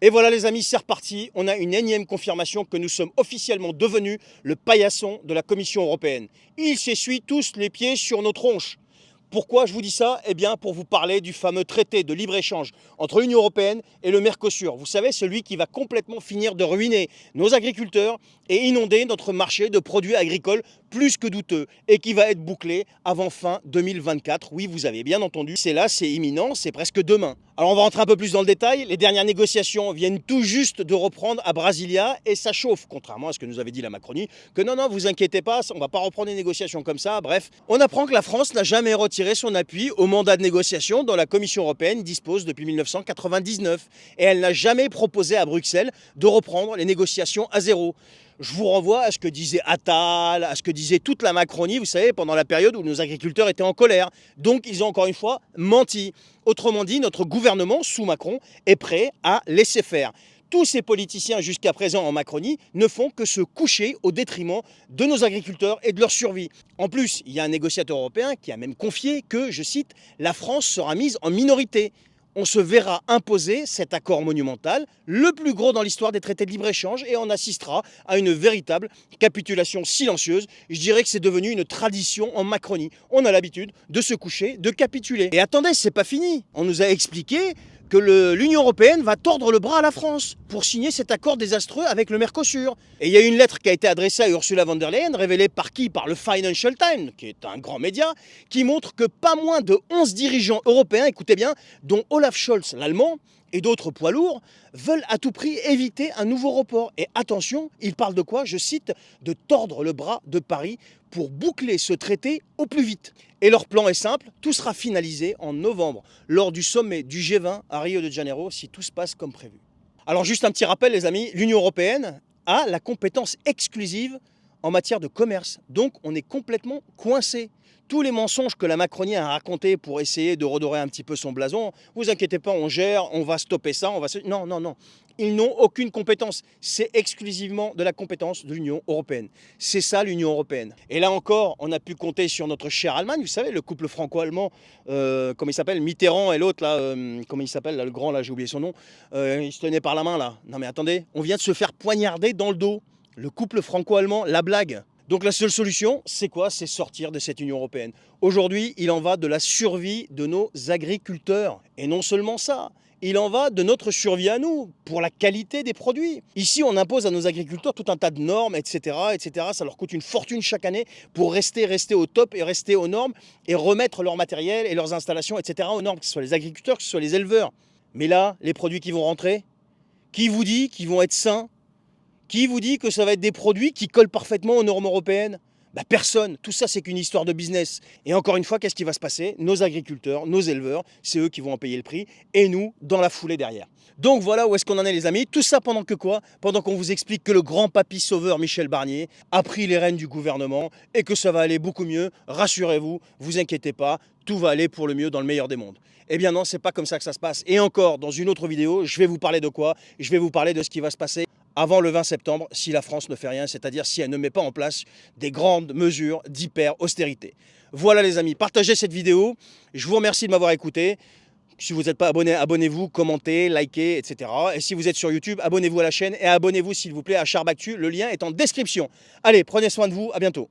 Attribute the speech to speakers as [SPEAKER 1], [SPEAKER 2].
[SPEAKER 1] Et voilà les amis, c'est reparti. On a une énième confirmation que nous sommes officiellement devenus le paillasson de la Commission européenne. Ils s'essuient tous les pieds sur nos tronches. Pourquoi je vous dis ça? Eh bien pour vous parler du fameux traité de libre-échange entre l'Union européenne et le Mercosur. Vous savez, celui qui va complètement finir de ruiner nos agriculteurs et inonder notre marché de produits agricoles plus que douteux et qui va être bouclé avant fin 2024. Oui, vous avez bien entendu, c'est là, c'est imminent, c'est presque demain. Alors on va rentrer un peu plus dans le détail. Les dernières négociations viennent tout juste de reprendre à Brasilia et ça chauffe, contrairement à ce que nous avait dit la Macronie, que non, vous inquiétez pas, on va pas reprendre les négociations comme ça. Bref, on apprend que la France n'a jamais retiré son appui au mandat de négociation dont la Commission européenne dispose depuis 1999 et elle n'a jamais proposé à Bruxelles de reprendre les négociations à zéro. Je vous renvoie à ce que disait Attal, à ce que disait toute la Macronie, vous savez, pendant la période où nos agriculteurs étaient en colère. Donc ils ont encore une fois menti. Autrement dit, notre gouvernement, sous Macron, est prêt à laisser faire. Tous ces politiciens jusqu'à présent en Macronie ne font que se coucher au détriment de nos agriculteurs et de leur survie. En plus, il y a un négociateur européen qui a même confié que, je cite, « la France sera mise en minorité ». On se verra imposer cet accord monumental, le plus gros dans l'histoire des traités de libre-échange, et on assistera à une véritable capitulation silencieuse. Je dirais que c'est devenu une tradition en Macronie. On a l'habitude de se coucher, de capituler. Et attendez, c'est pas fini. On nous a expliqué que l'Union européenne va tordre le bras à la France pour signer cet accord désastreux avec le Mercosur. Et il y a une lettre qui a été adressée à Ursula von der Leyen, révélée par qui? Par le Financial Times, qui est un grand média, qui montre que pas moins de 11 dirigeants européens, écoutez bien, dont Olaf Scholz, l'Allemand, et d'autres poids lourds, veulent à tout prix éviter un nouveau report. Et attention, ils parlent de quoi? Je cite, de tordre le bras de Paris pour boucler ce traité au plus vite. Et leur plan est simple, tout sera finalisé en novembre, lors du sommet du G20 à Rio de Janeiro, si tout se passe comme prévu. Alors juste un petit rappel les amis, l'Union européenne a la compétence exclusive en matière de commerce. Donc on est complètement coincé. Tous les mensonges que la Macronie a racontés pour essayer de redorer un petit peu son blason, vous inquiétez pas, on gère, on va stopper ça, on va... Non. Ils n'ont aucune compétence. C'est exclusivement de la compétence de l'Union européenne. C'est ça l'Union européenne. Et là encore, on a pu compter sur notre chère Allemagne, vous savez, le couple franco-allemand, comment il s'appelle, Mitterrand et l'autre, là, comment il s'appelle, là, le grand, là, j'ai oublié son nom, il se tenait par la main, là. Non mais attendez, on vient de se faire poignarder dans le dos. Le couple franco-allemand, la blague. Donc la seule solution, c'est quoi? C'est sortir de cette Union européenne. Aujourd'hui, il en va de la survie de nos agriculteurs. Et non seulement ça, il en va de notre survie à nous, pour la qualité des produits. Ici, on impose à nos agriculteurs tout un tas de normes, etc. Ça leur coûte une fortune chaque année pour rester au top et rester aux normes et remettre leur matériel et leurs installations, etc. aux normes, que ce soit les agriculteurs, que ce soit les éleveurs. Mais là, les produits qui vont rentrer, qui vous dit qu'ils vont être sains? Qui vous dit que ça va être des produits qui collent parfaitement aux normes européennes? Bah personne, tout ça c'est qu'une histoire de business. Et encore une fois, qu'est-ce qui va se passer? Nos agriculteurs, nos éleveurs, c'est eux qui vont en payer le prix, et nous, dans la foulée derrière. Donc voilà où est-ce qu'on en est les amis. Tout ça pendant que quoi? Pendant qu'on vous explique que le grand papy sauveur Michel Barnier a pris les rênes du gouvernement, et que ça va aller beaucoup mieux, rassurez-vous, vous inquiétez pas, tout va aller pour le mieux dans le meilleur des mondes. Eh bien non, c'est pas comme ça que ça se passe. Et encore, dans une autre vidéo, je vais vous parler de quoi? Je vais vous parler de ce qui va se passer avant le 20 septembre si la France ne fait rien, c'est-à-dire si elle ne met pas en place des grandes mesures d'hyper-austérité. Voilà les amis, partagez cette vidéo. Je vous remercie de m'avoir écouté. Si vous n'êtes pas abonné, abonnez-vous, commentez, likez, etc. Et si vous êtes sur YouTube, abonnez-vous à la chaîne et abonnez-vous s'il vous plaît à Charbactu. Le lien est en description. Allez, prenez soin de vous, à bientôt.